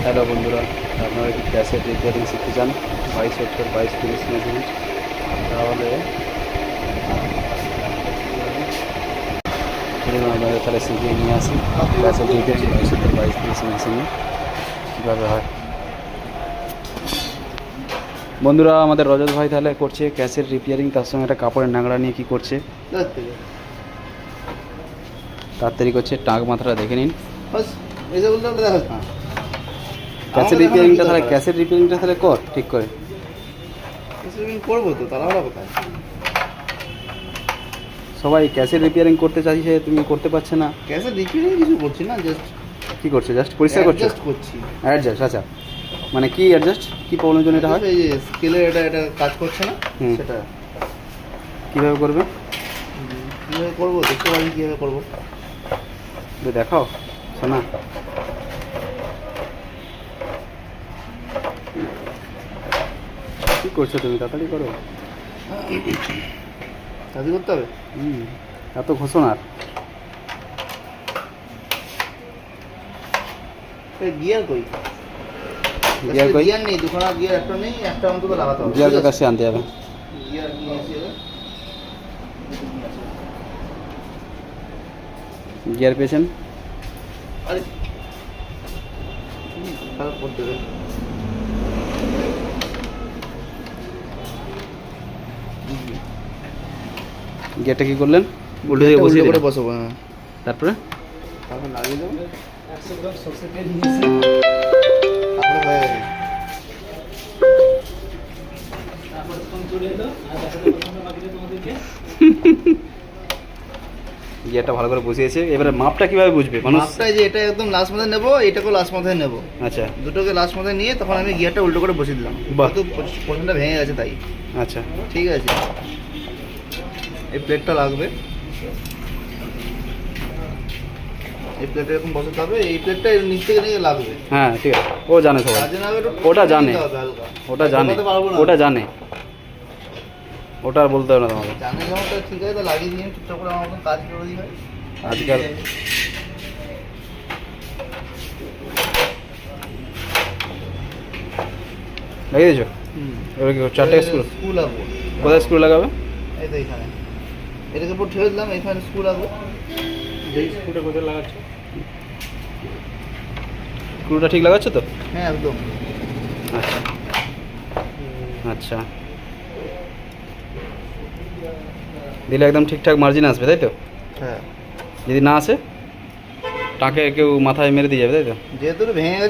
Hello বন্ধুরা, আপনারা কি ক্যাসেট রিপেয়ারিং শিখতে চান 2270 2230 মেশিন? তাহলে আপনাদের তাহলে শিখিয়ে নিয়ে আসি ক্যাসেট রিপেয়ারিং 2270 2230 মেশিনে কীভাবে হয়। বন্ধুরা, আমাদের রজত ভাই তাহলে করছে ক্যাসেট রিপেয়ারিং, তার সঙ্গে একটা কাপড়ের ন্যাংড়া নিয়ে কী করছে, তাড়াতাড়ি করছে। টাক মাথাটা দেখে নিন। ক্যাসেট রিপেয়ারিংটা তাহলে কর ঠিক করে। করবো তো তারা কোথায়? সবাই ক্যাসেট রিপেয়ারিং করতে চাইছে, তুমি করতে পারছে না। ক্যাসেট রিপেয়ারিং কিছু করছি না, জাস্ট কি করছো? জাস্ট পরিষ্কার করছো? অ্যাডজাস্ট করছি। অ্যাডজাস্ট, আচ্ছা। মানে কি অ্যাডজাস্ট? কি প্রবলেম জন্য এটা হয়? এই যে স্কেলের এটা কাজ করছে না, সেটা কীভাবে করবে? কীভাবে করবো দেখতে পারি, কীভাবে করবো দেখাও শোনা। কি করছো তুমি? তাড়াতাড়ি করো। কাজই করতে হবে। এত ঘোষণার গিয়ার কই? গিয়ার নেই, দুখানা গিয়ার একটা নেই, একটা অন্তত লাগাতে হবে। গিয়ার কাছে আনতে হবে। গিয়ার নিয়ে এসে গিয়ার পেয়েছেন? আরে খারাপ করতে হবে। গিয়ারটা কি করলেন? উল্টো দিকে বসিয়ে করে বসাবো। তারপরে লাগিয়ে দেবো। 100 গ্রাম সরষে তেল গিয়ারটা ভালো করে বসিয়েছে। এবারে মাপটা কিভাবে বুঝবে মানুষ? মাপটা যে এটা একদম লাস্ট মাথায় নেবো, এটাকেও লাস্ট মাথায় নেবো। আচ্ছা, দুটোকে লাস্ট মাথায় নিয়ে তখন আমি গিয়ারটা উল্টো করে বসিয়ে দিলাম। তো পছন্দটা ভেঙে গেছে তাই। আচ্ছা, ঠিক আছে। এই প্লেটটা লাগবে, এই প্লেটটা এরকম বসাতে হবে। এই প্লেটটা নিচ থেকে নিয়ে লাগবে। হ্যাঁ ঠিক আছে, ও জানে সবাই, ওটা জানে, ওটা জানে, ওটা আর বলতে হবে না তোমাকে। জানে যখন তো ঠিক আছে, তো লাগিয়ে দিয়ে ঠিকঠাক করে আমার মতন কাজ করে দিই ভাই। আজকাল লাগিয়ে দিয়েছো? এবার কি চারটে স্ক্রু লাগবে। কোথায় স্ক্রু লাগাবে? এই তো এখানে, এটাকে উপর ঠেলে দিলাম, এখানে স্ক্রু লাগবে। যেই স্ক্রুটা কোথায় লাগাচ্ছ? স্ক্রুটা ঠিক লাগাচ্ছ তো? হ্যাঁ একদম। আচ্ছা আচ্ছা, দিলে একদম ঠিকঠাক মার্জিন আসবে, তাই তো? হ্যাঁ। যদি না আসে টাকে কেউ মাথায় মেরে দিয়ে যাবে, তাই তো? যেহেতু ভেঙে গেছে